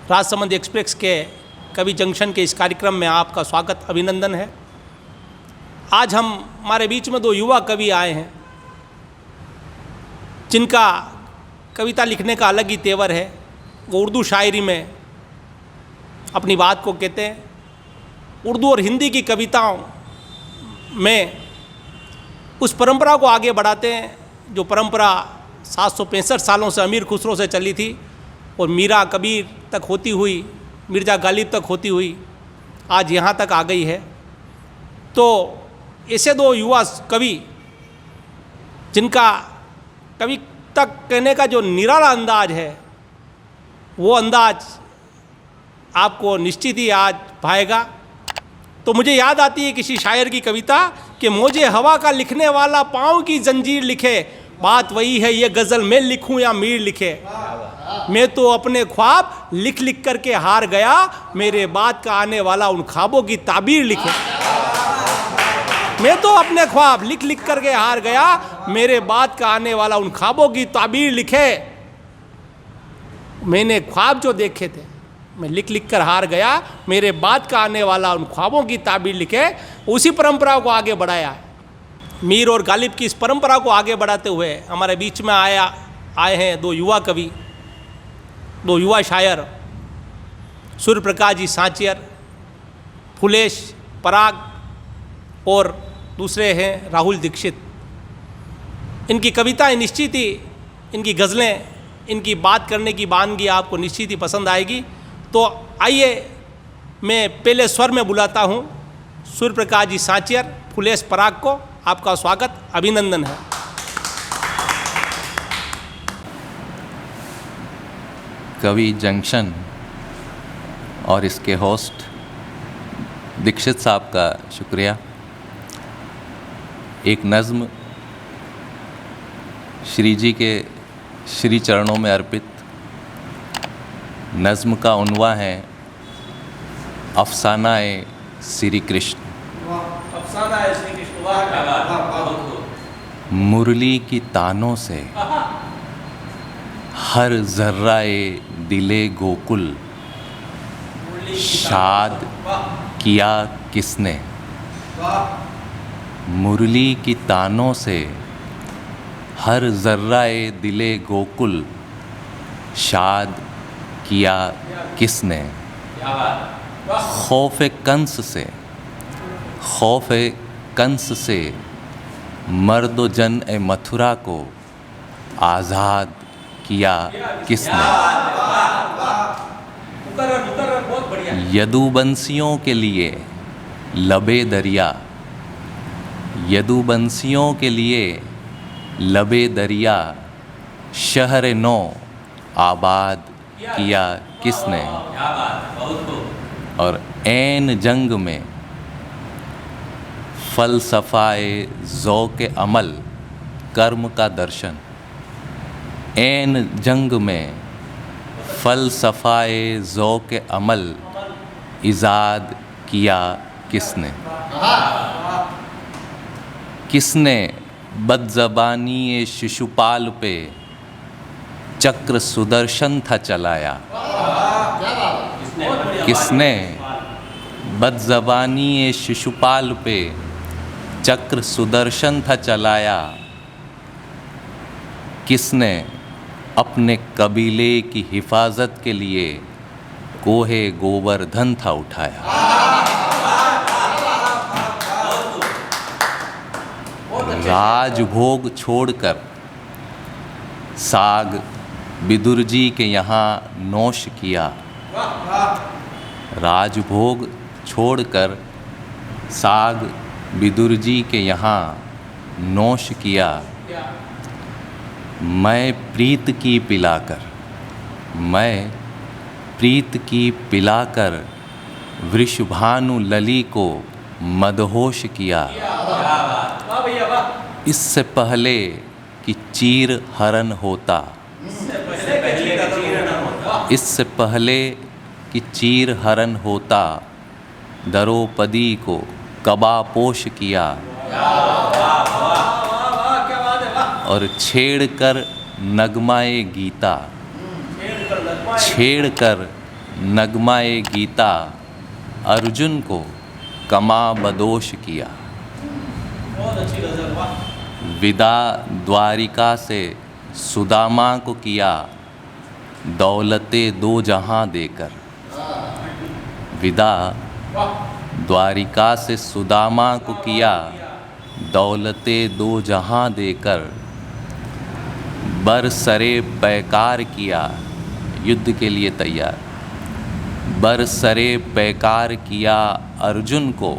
Rajsamand express के कवि junction के इस कार्यक्रम में आपका स्वागत अभिनंदन है। आज हमारे बीच में दो युवा कवि आए हैं जिनका कविता लिखने का अलग ही तेवर है। वो उर्दू शायरी में अपनी बात को कहते हैं। उर्दू और हिंदी की कविताओं में उस परंपरा को आगे बढ़ाते हैं जो परंपरा 765 सालों से अमीर खुसरो से चली थी और मीरा कबीर तक होती हुई, मिर्ज़ा गालिब तक होती हुई आज यहाँ तक आ गई है। तो ऐसे दो युवा कवि जिनका कवि तक कहने का जो निराला अंदाज है, वो अंदाज आपको निश्चित ही आज भाएगा। तो मुझे याद आती है किसी शायर की कविता कि मौजे हवा का लिखने वाला पाँव की जंजीर लिखे, बात वही है ये गज़ल मैं लिखूं या मीर लिखे। मैं तो अपने ख्वाब लिख लिख करके हार गया, मेरे बाद का आने वाला उन ख्वाबों की ताबीर लिखे। मैं तो अपने ख्वाब लिख लिख करके हार गया, मेरे बाद का आने वाला उन ख्वाबों की ताबीर लिखे। मैंने ख्वाब जो देखे थे मैं लिख लिख कर हार गया, मेरे बाद का आने वाला उन ख्वाबों की ताबीर लिखे। उसी परंपरा को आगे बढ़ाया है। मीर और गालिब की इस परंपरा को आगे बढ़ाते हुए हमारे बीच में आए हैं दो युवा कवि, दो युवा शायर, सूर्य प्रकाश जी सांचियर, फुलेश पराग और दूसरे हैं राहुल दीक्षित। इनकी कविताएं निश्चित ही, इनकी गज़लें, इनकी बात करने की वानगी आपको निश्चित ही पसंद आएगी। तो आइए मैं पहले स्वर में बुलाता हूँ सूर्य प्रकाश जी सांचियर, फुलेश पराग को। आपका स्वागत अभिनंदन है। कवि जंक्शन और इसके होस्ट दीक्षित साहब का शुक्रिया। एक नज़्म श्री जी के श्री चरणों में अर्पित। नज़्म का उन्वा है अफसाना-ए श्री कृष्ण। अफसाना-ए श्री कृष्ण। मुरली की तानों से हर जर्राए दिले गोकुल शाद किया किसने। मुरली की तानों से हर जर्राए दिले गोकुल शाद किया किसने। खौफ कंस से मर्दो जन ए मथुरा को आज़ाद किया किसने। यदुवंशियों के लिए लबे दरिया, यदुवंशियों के लिए लबे दरिया शहर नौ आबाद किया किसने। और ऐन जंग में फ़लसफ़ाए ज़ौक़ अमल कर्म का दर्शन। ऐन जंग में फ़लसफ़ाए ज़ौक़ अमल इजाद किया किसने। किसने बदज़बानी शिशुपाल पे चक्र सुदर्शन था चलाया। किसने बदज़बानी शिशुपाल पे चक्र सुदर्शन था चलाया। किसने अपने कबीले की हिफाजत के लिए कोहे गोवर्धन था उठाया। राजभोग छोड़कर साग विदुर जी के यहाँ नोश किया। राजभोग छोड़कर साग विदुर जी के यहाँ नोश किया। मैं प्रीत की पिलाकर, मैं प्रीत की पिलाकर वृषभानु लली को मदहोश किया। इससे पहले कि चीर हरण होता, इससे पहले कि चीर हरण होता द्रौपदी को कबापोश किया। और छेड़कर नगमाए गीता, छेड़कर नगमाए गीता अर्जुन को कमा बदोश किया। बहुत अच्छी गज़ल, वाह। विदा द्वारिका से सुदामा को किया दौलते दो जहां देकर। विदा द्वारिका से सुदामा को किया दौलते दो जहां देकर। बरसरे पैकार किया, युद्ध के लिए तैयार। बरसरे पैकार किया अर्जुन को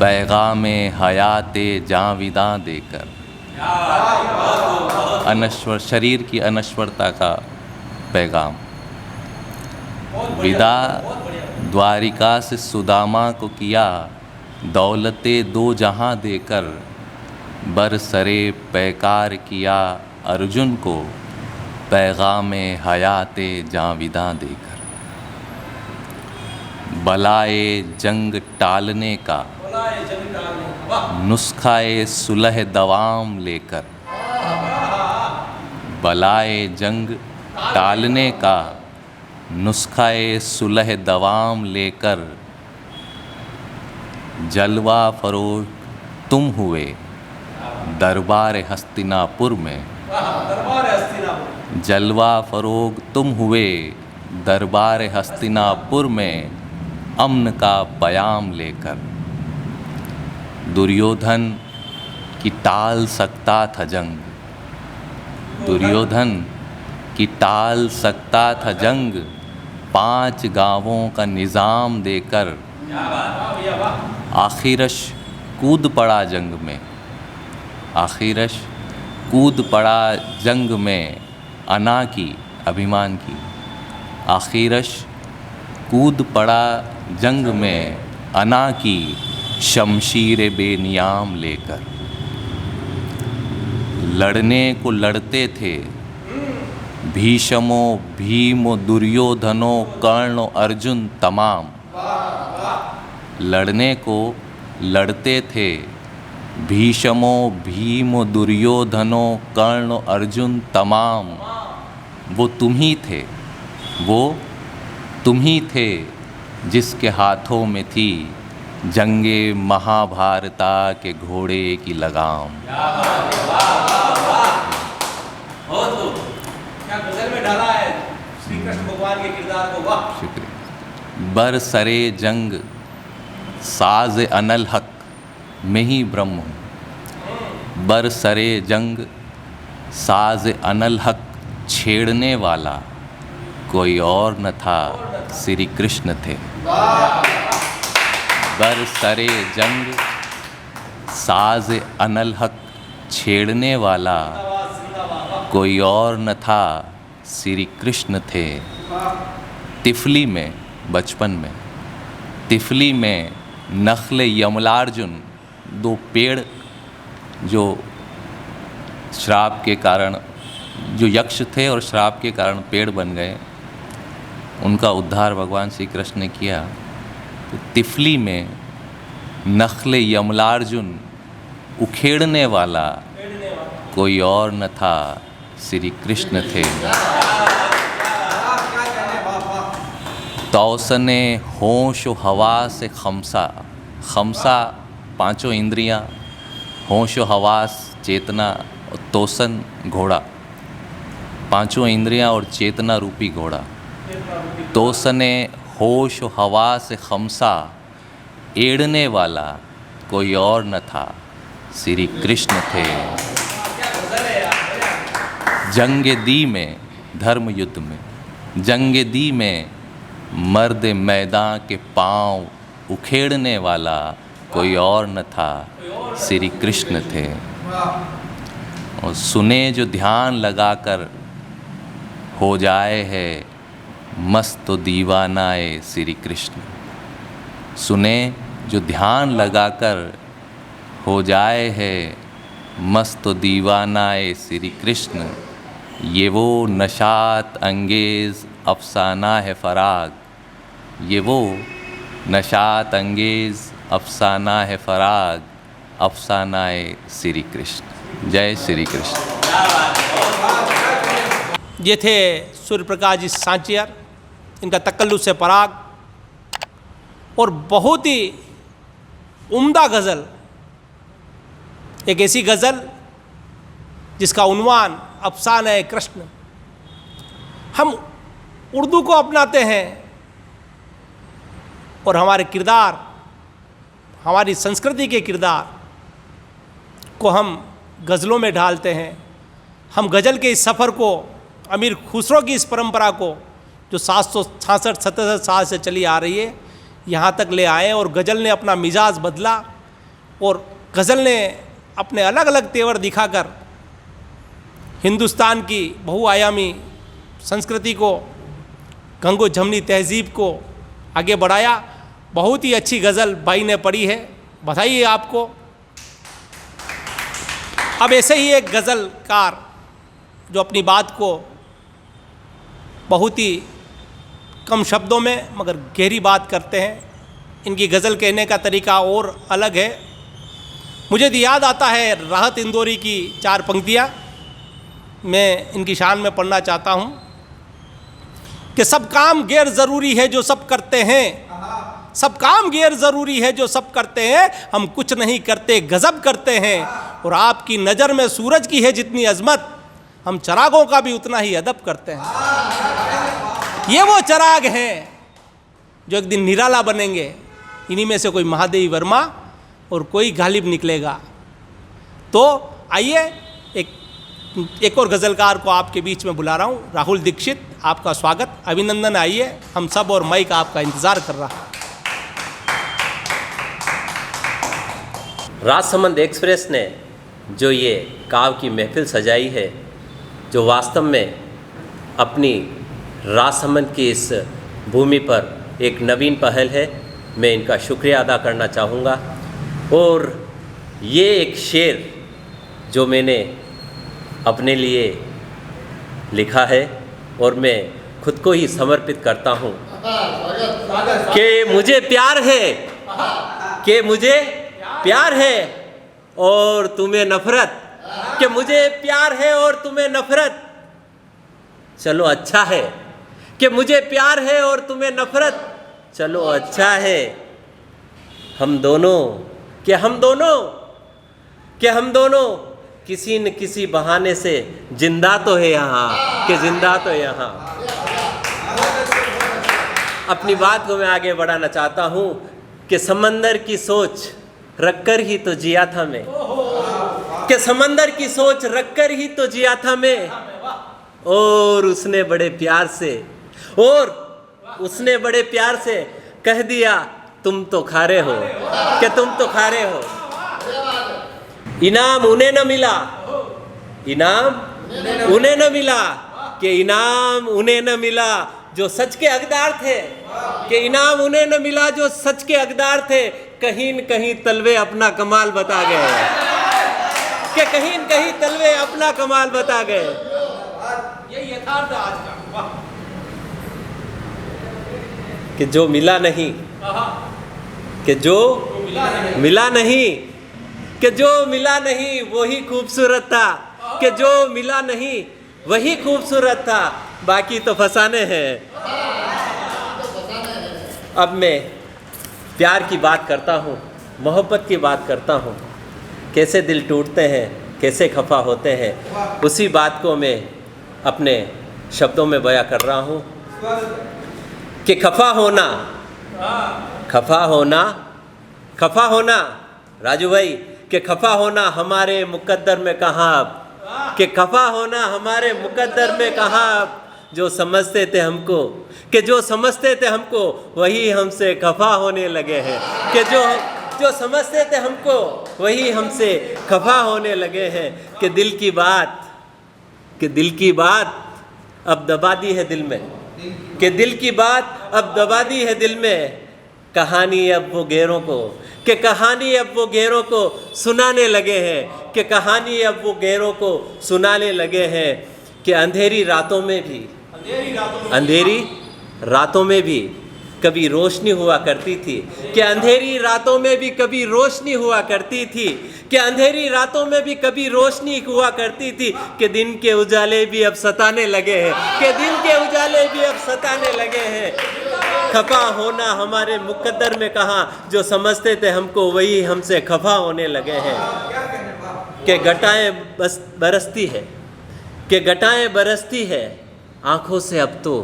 पैगामे हयाते जाविदा देकर। अनश्वर शरीर की अनश्वरता का पैगाम। विदा द्वारिका से सुदामा को किया दौलते दो जहां देकर। बरसरे पैकार किया अर्जुन को पैगामे हयाते जाविदा देकर। बलाए जंग टालने का नुस्खाए सुलह दवाम लेकर। बलाए जंग टालने का नुस्खाए सुलह दवाम लेकर। जलवा फरोश तुम हुए दरबार हस्तिनापुर में। जलवा फरोग तुम हुए दरबार हस्तिनापुर में अमन का पयाम लेकर। दुर्योधन की टाल सकता था जंग। दुर्योधन की टाल सकता था जंग 5 गांवों का निज़ाम देकर। आखिरश कूद पड़ा जंग में। आखिरश कूद पड़ा जंग में अना की अभिमान की। आखिरश कूद पड़ा जंग में अना की शमशीर बेनियाम लेकर। लड़ने को लड़ते थे भीष्मो भीमो दुर्योधनो कर्ण अर्जुन तमाम। लड़ने को लड़ते थे भीष्मो भीमो दुर्योधनो कर्ण अर्जुन तमाम। वो तुम ही थे, वो तुम ही थे जिसके हाथों में थी जंगे महाभारता के घोड़े की लगाम। क्या गजल में डाला है श्री कृष्ण भगवान के किरदार को, वाह। शुक्रिया। बरसरे जंग साज अनल हक में ही ब्रह्म हूँ। बरसरे जंग साज अनल हक छेड़ने वाला कोई और न था, श्री कृष्ण थे। बरसरे जंग साज अनल हक छेड़ने वाला कोई और न था, श्री कृष्ण थे। तिफली में, बचपन में तिफली में नखले यमलार्जुन 2 पेड़ जो श्राप के कारण, जो यक्ष थे और श्राप के कारण पेड़ बन गए, उनका उद्धार भगवान श्री कृष्ण ने किया। तो तिफली में नखले यमलार्जुन उखेड़ने वाला कोई और न था, श्री कृष्ण थे। तौसने होश व हवा से खमसा। खमसा 5 इंद्रियां, होश व हवास चेतना और तोसन घोड़ा। 5 इंद्रियां और चेतना रूपी घोड़ा। तोसने होश व हवा से खमसा एड़ने वाला कोई और न था, श्री कृष्ण थे। जंग दी में, धर्म युद्ध में, जंग दी में मर्द मैदान के पांव उखेड़ने वाला कोई और न था, श्री कृष्ण थे। और सुने जो ध्यान लगाकर हो जाए है मस्त दीवानाए श्री कृष्ण। सुने जो ध्यान लगाकर हो जाए है मस्त दीवानाए श्री कृष्ण। ये वो नशात अंगेज़ अफसाना है फराग। ये वो नशात अंगेज़ अफसाना है फराग, अफसानाए श्री कृष्ण। जय श्री कृष्ण। ये थे सूर्य प्रकाश जी सांचियार, इनका तकल्लुस से पराग, और बहुत ही उम्दा गज़ल, एक ऐसी गज़ल जिसका उन्वान अफसाना है कृष्ण। हम उर्दू को अपनाते हैं और हमारे किरदार, हमारी संस्कृति के किरदार को हम गज़लों में ढालते हैं। हम गज़ल के इस सफ़र को, अमीर खुसरो की इस परंपरा को जो 766-77 साल से चली आ रही है, यहाँ तक ले आए और गज़ल ने अपना मिजाज बदला और गज़ल ने अपने अलग अलग तेवर दिखाकर हिंदुस्तान की बहुआयामी संस्कृति को, गंगो जमनी तहजीब को आगे बढ़ाया। बहुत ही अच्छी गज़ल भाई ने पढ़ी है, बधाई है आपको। अब ऐसे ही एक गज़लकार जो अपनी बात को बहुत ही कम शब्दों में मगर गहरी बात करते हैं, इनकी गज़ल कहने का तरीका और अलग है। मुझे तो याद आता है राहत इंदौरी की 4 पंक्तियाँ, मैं इनकी शान में पढ़ना चाहता हूँ कि सब काम गैर ज़रूरी है जो सब करते हैं, सब काम गैर ज़रूरी है जो सब करते हैं, हम कुछ नहीं करते गज़ब करते हैं, और आपकी नज़र में सूरज की है जितनी अज़मत, हम चरागों का भी उतना ही अदब करते हैं। ये वो चराग हैं जो एक दिन निराला बनेंगे। इन्हीं में से कोई महादेवी वर्मा और कोई गालिब निकलेगा। तो आइए एक और गज़लकार को आपके बीच में बुला रहा हूँ, राहुल दीक्षित, आपका स्वागत, अभिनंदन। आइए, हम सब और माइक आपका इंतज़ार कर रहा है। राजसमंद एक्सप्रेस ने जो ये काव्य की महफिल सजाई है, जो वास्तव में अपनी राजसमंद की इस भूमि पर एक नवीन पहल है, मैं इनका शुक्रिया अदा करना चाहूँगा। और ये एक शेर जो मैंने अपने लिए लिखा है और मैं खुद को ही समर्पित करता हूँ कि मुझे प्यार है, कि मुझे प्यार है और तुम्हें नफ़रत, कि मुझे प्यार है और तुम्हें नफ़रत। चलो अच्छा है कि मुझे प्यार है और तुम्हें नफ़रत, चलो अच्छा है हम दोनों, कि हम दोनों किसी न किसी बहाने से जिंदा तो है यहाँ, कि जिंदा तो यहाँ। अपनी बात को मैं आगे बढ़ाना चाहता हूँ कि समंदर की सोच रखकर ही तो जिया था मैं, कि समंदर की सोच रखकर ही तो जिया था मैं, और उसने बड़े प्यार से कह दिया तुम तो खारे हो, कि तुम तो खारे हो। इनाम उन्हें न मिला, इनाम उन्हें न मिला, कि इनाम उन्हें न मिला जो सच के हकदार थे, कि इनाम उन्हें न मिला जो सच के हकदार थे, कहीं न कहीं तलवे अपना कमाल बता गए, कि कहीं न कहीं तलवे अपना कमाल बता गए। ये यथार्थ आज का, कि जो मिला नहीं, कि जो मिला नहीं, कि जो मिला नहीं वही खूबसूरत था, कि जो मिला नहीं वही खूबसूरत था, बाकी तो फसाने हैं। अब मैं प्यार की बात करता हूँ, मोहब्बत की बात करता हूँ, कैसे दिल टूटते हैं, कैसे खफा होते हैं, उसी बात को मैं अपने शब्दों में बयां कर रहा हूँ कि खफा होना राजू भाई, कि खफा होना हमारे मुकद्दर में कहाँ अब, कि खफा होना हमारे मुकद्दर में कहाँ अब, जो समझते थे हमको, कि जो समझते थे हमको वही हमसे खफा होने लगे हैं, कि जो समझते थे हमको वही हमसे खफा होने लगे हैं, कि दिल की बात अब दबा दी है दिल में, कि दिल की बात अब दबा दी है दिल में, कहानी अब वो गैरों को, कि कहानी अब वो गैरों को सुनाने लगे हैं, कि कहानी अब वो गैरों को सुनाने लगे हैं, कि अंधेरी रातों में भी कभी रोशनी हुआ करती थी, कि अंधेरी रातों में भी कभी रोशनी हुआ करती थी, कि अंधेरी रातों में भी कभी रोशनी हुआ करती थी, कि दिन के उजाले भी अब सताने लगे हैं, कि दिन के उजाले भी अब सताने लगे हैं। खफा होना हमारे मुकद्दर में कहाँ, जो समझते थे हमको वही हमसे खफा होने लगे हैं। कि घटाएं बरसती है, कि घटाएं बरसती है आँखों से अब तो,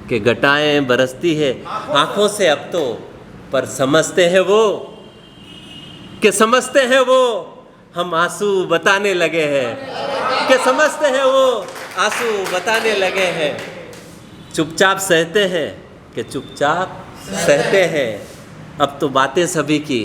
कि घटाएं बरसती है आँखों से अब तो, पर समझते हैं वो, कि समझते हैं वो हम आंसू बताने लगे हैं, कि समझते हैं वो आंसू बताने लगे हैं। चुपचाप सहते हैं, कि चुपचाप सहते हैं अब तो बातें सभी की,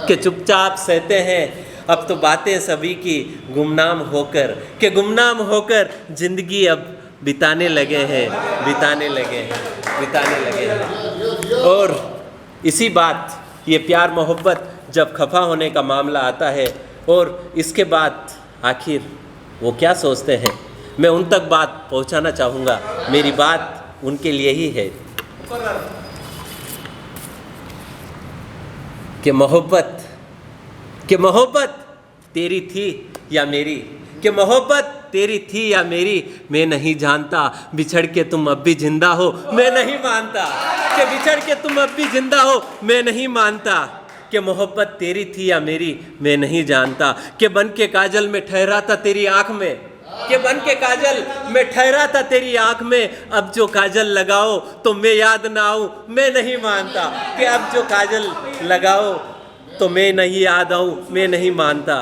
कि चुपचाप सहते हैं अब तो बातें सभी की, गुमनाम होकर, कि गुमनाम होकर जिंदगी अब बिताने लगे हैं, बिताने लगे हैं, बिताने लगे हैं। और इसी बात, ये प्यार मोहब्बत जब खफा होने का मामला आता है, और इसके बाद आखिर वो क्या सोचते हैं, मैं उन तक बात पहुंचाना चाहूँगा। मेरी बात उनके लिए ही है कि मोहब्बत तेरी थी या मेरी, कि मोहब्बत तेरी थी या मेरी, मैं नहीं जानता, बिछड़ के तुम अब भी जिंदा हो, मैं नहीं मानता, कि बिछड़ के तुम अब भी जिंदा हो, मैं नहीं मानता, कि मोहब्बत तेरी थी या मेरी, मैं नहीं जानता, कि बन के काजल में ठहरा था तेरी आँख में, कि बन के काजल में ठहरा था तेरी आँख में, अब जो काजल लगाओ तो मैं याद ना आऊँ, मैं नहीं मानता, कि अब जो काजल लगाओ तो मैं नहीं याद आऊँ, मैं नहीं मानता,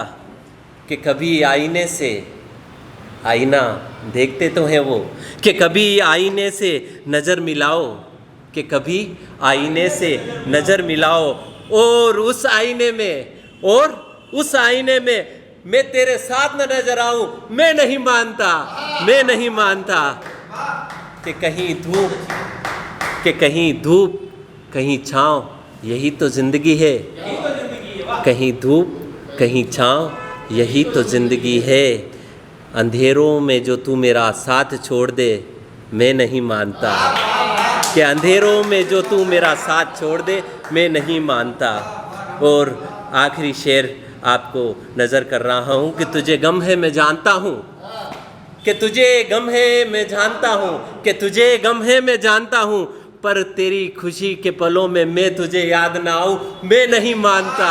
कि कभी आईने से आईना देखते तो हैं वो, कि कभी आईने से नज़र मिलाओ, कि कभी आईने से नज़र मिलाओ, और उस आईने में मैं तेरे साथ न नजर आऊं, मैं नहीं मानता, मैं नहीं मानता, कि कहीं धूप कहीं छाँव, यही तो जिंदगी है, कहीं धूप कहीं छाँव, यही तो जिंदगी है। अंधेरों में जो तू मेरा साथ छोड़ दे, मैं नहीं मानता, कि अंधेरों में जो तू मेरा साथ छोड़ दे, मैं नहीं मानता। और आखिरी शेर आपको नज़र कर रहा हूँ, कि तुझे गम है मैं जानता हूँ, कि तुझे गम है मैं जानता हूँ, कि तुझे गम है मैं जानता हूँ, पर तेरी खुशी के पलों में मैं तुझे याद ना आऊँ, मैं नहीं मानता,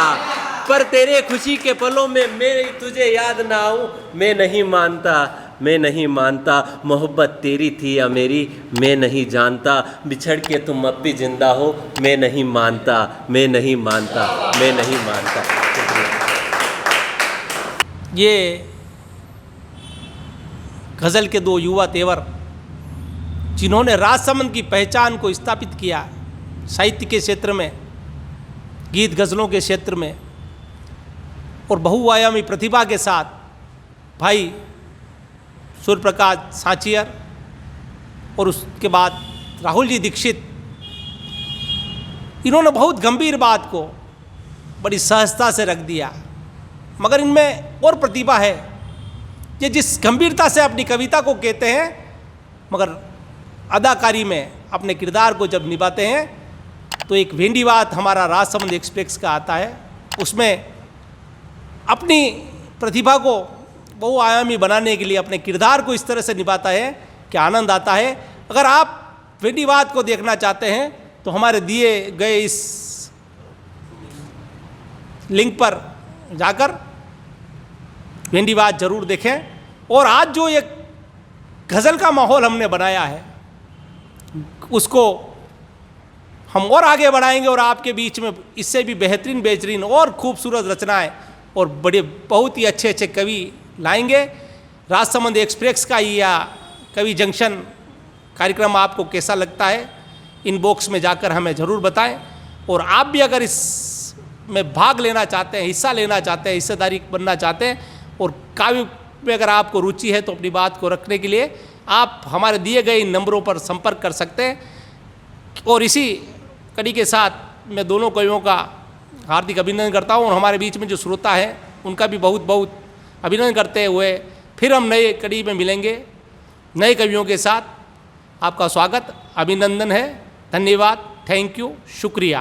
पर तेरे खुशी के पलों में मैं तुझे याद ना आऊँ, मैं नहीं मानता, मैं नहीं मानता। मोहब्बत तेरी थी या मेरी, मैं नहीं जानता, बिछड़ के तुम अब भी जिंदा हो, मैं नहीं मानता, मैं नहीं मानता, मैं नहीं मानता। ये गज़ल के दो युवा तेवर जिन्होंने राजसमंद की पहचान को स्थापित किया, साहित्य के क्षेत्र में, गीत गज़लों के क्षेत्र में, और बहुआयामी प्रतिभा के साथ भाई सूर्य प्रकाश सांचियर और उसके बाद राहुल जी दीक्षित, इन्होंने बहुत गंभीर बात को बड़ी सहजता से रख दिया, मगर इनमें और प्रतिभा है। ये जिस गंभीरता से अपनी कविता को कहते हैं, मगर अदाकारी में अपने किरदार को जब निभाते हैं, तो एक भेंडीवात हमारा राजसमंद एक्सप्रेस का आता है, उसमें अपनी प्रतिभा को बहुआयामी बनाने के लिए अपने किरदार को इस तरह से निभाता है कि आनंद आता है। अगर आप भेंडीवात को देखना चाहते हैं तो हमारे दिए गए इस लिंक पर जाकर भेंडीवात जरूर देखें। और आज जो एक गज़ल का माहौल हमने बनाया है, उसको हम और आगे बढ़ाएंगे और आपके बीच में इससे भी बेहतरीन और खूबसूरत रचनाएं और बड़े बहुत ही अच्छे अच्छे कवि लाएंगे। राजसमंद एक्सप्रेस का या कवि जंक्शन कार्यक्रम आपको कैसा लगता है, इनबॉक्स में जाकर हमें ज़रूर बताएं। और आप भी अगर इस में भाग लेना चाहते हैं, हिस्सा लेना चाहते हैं, हिस्सेदारी बनना चाहते हैं, और काव्य में अगर आपको रुचि है तो अपनी बात को रखने के लिए आप हमारे दिए गए इन नंबरों पर संपर्क कर सकते हैं। और इसी कड़ी के साथ मैं दोनों कवियों का हार्दिक अभिनंदन करता हूँ, और हमारे बीच में जो श्रोता हैं उनका भी बहुत बहुत अभिनंदन करते हुए फिर हम नए कड़ी में मिलेंगे नए कवियों के साथ। आपका स्वागत, अभिनंदन है, धन्यवाद। थैंक यू, शुक्रिया।